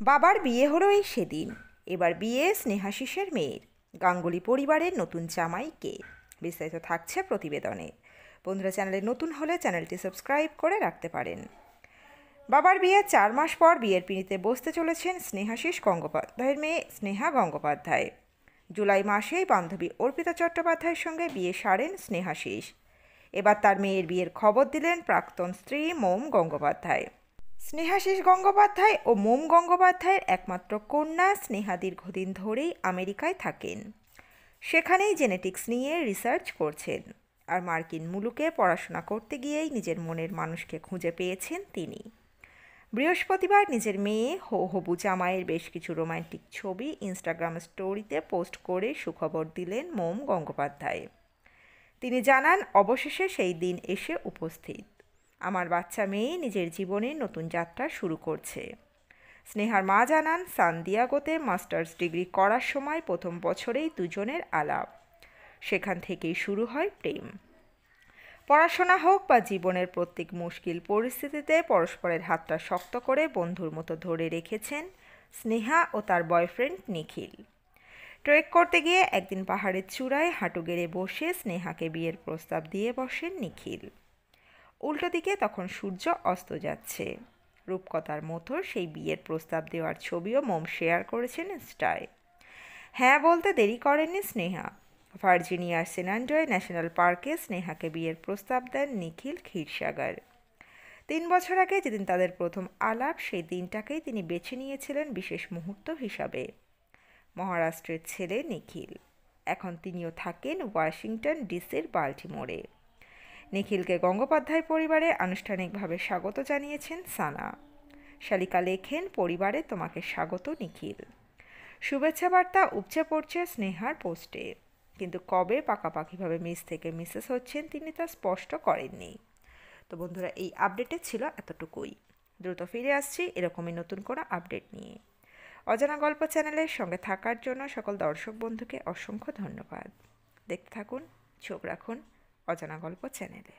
বাবার বিয়ে হলো এই সেদিন। এবার বিয়ে স্নেহাশিসের মেয়ের। গাঙ্গুলি পরিবারের নতুন জামাই কে? বিস্তারিত থাকছে প্রতিবেদনে। বন্ধুরা, চ্যানেলে নতুন হলে চ্যানেলটি সাবস্ক্রাইব করে রাখতে পারেন। বাবার বিয়ে 4 মাস পর বিয়ের পিঁড়িতে বসতে চলেছেন স্নেহাশিস গঙ্গোপাধ্যায়ের মেয়ে স্নেহা গঙ্গোপাধ্যায়। জুলাই মাসেই বান্ধবী অর্পিতা চট্টোপাধ্যায়ের সঙ্গে বিয়ে সারেন স্নেহাশিস। এবার তার মেয়ের বিয়ের খবর দিলেন প্রাক্তন স্ত্রী মোম গঙ্গোপাধ্যায়। স্নেহাশিস গঙ্গোপাধ্যায় ও মোম গঙ্গোপাধ্যায়ের একমাত্র কন্যা স্নেহা দীর্ঘদিন ধরেই আমেরিকায় থাকেন। সেখানেই জেনেটিক্স নিয়ে রিসার্চ করছেন। আর মার্কিন মুলুকে পড়াশোনা করতে গিয়েই নিজের মনের মানুষকে খুঁজে পেয়েছেন তিনি। বৃহস্পতিবার নিজের মেয়ে হবু জামাইয়ের বেশ কিছু রোমান্টিক ছবি ইনস্টাগ্রাম স্টোরিতে পোস্ট করে সুখবর দিলেন মোম গঙ্গোপাধ্যায়। তিনি জানান, অবশেষে সেই দিন এসে উপস্থিত। আমার বাচ্চা মেয়ে নিজের জীবনের নতুন যাত্রা শুরু করছে। স্নেহার মা জানান, সান দিয়াগোতে মাস্টার্স ডিগ্রি করার সময় প্রথম বছরেই দুজনের আলাপ। সেখান থেকেই শুরু হয় প্রেম। পড়াশোনা হোক বা জীবনের প্রত্যেক মুশকিল পরিস্থিতিতে পরস্পরের হাতটা শক্ত করে বন্ধুর মতো ধরে রেখেছেন স্নেহা ও তার বয়ফ্রেন্ড নিখিল। ট্রেক করতে গিয়ে একদিন পাহাড়ের চূড়ায় হাঁটু গেড়ে বসে স্নেহাকে বিয়ের প্রস্তাব দিয়ে বসেন নিখিল। উল্টো দিকে তখন সূর্য অস্ত যাচ্ছে। রূপকথার মতো সেই বিয়ের প্রস্তাব দেওয়ার ছবিও মোম শেয়ার করেছেন ইনস্টায়। হ্যাঁ বলতে দেরি করেননি স্নেহা। ভার্জিনিয়ার সেনান্ডয় ন্যাশনাল পার্কে স্নেহাকে বিয়ের প্রস্তাব দেন নিখিল ক্ষীরসাগর। 3 বছর আগে যেদিন তাদের প্রথম আলাপ, সেই দিনটাকেই তিনি বেছে নিয়েছিলেন বিশেষ মুহূর্ত হিসাবে। মহারাষ্ট্রের ছেলে নিখিল। এখন তিনিও থাকেন ওয়াশিংটন ডিসির বাল্টিমোরে। নিখিলকে গঙ্গোপাধ্যায় পরিবারে আনুষ্ঠানিকভাবে স্বাগত জানিয়েছেন সানা। শালিকা লেখেন, পরিবারে তোমাকে স্বাগত নিখিল। শুভেচ্ছা বার্তা উপচে পড়ছে স্নেহার পোস্টে, কিন্তু কবে পাকাপাকিভাবে মিস থেকে মিসেস হচ্ছেন তিনি তা স্পষ্ট করেননি। তো বন্ধুরা, এই আপডেটে ছিল এতটুকুই। দ্রুত ফিরে আসছি এরকমই নতুন কোনো আপডেট নিয়ে। অজানা গল্প চ্যানেলের সঙ্গে থাকার জন্য সকল দর্শক বন্ধুকে অসংখ্য ধন্যবাদ। দেখতে থাকুন, চোখ রাখুন অজানা গল্প চ্যানেলে।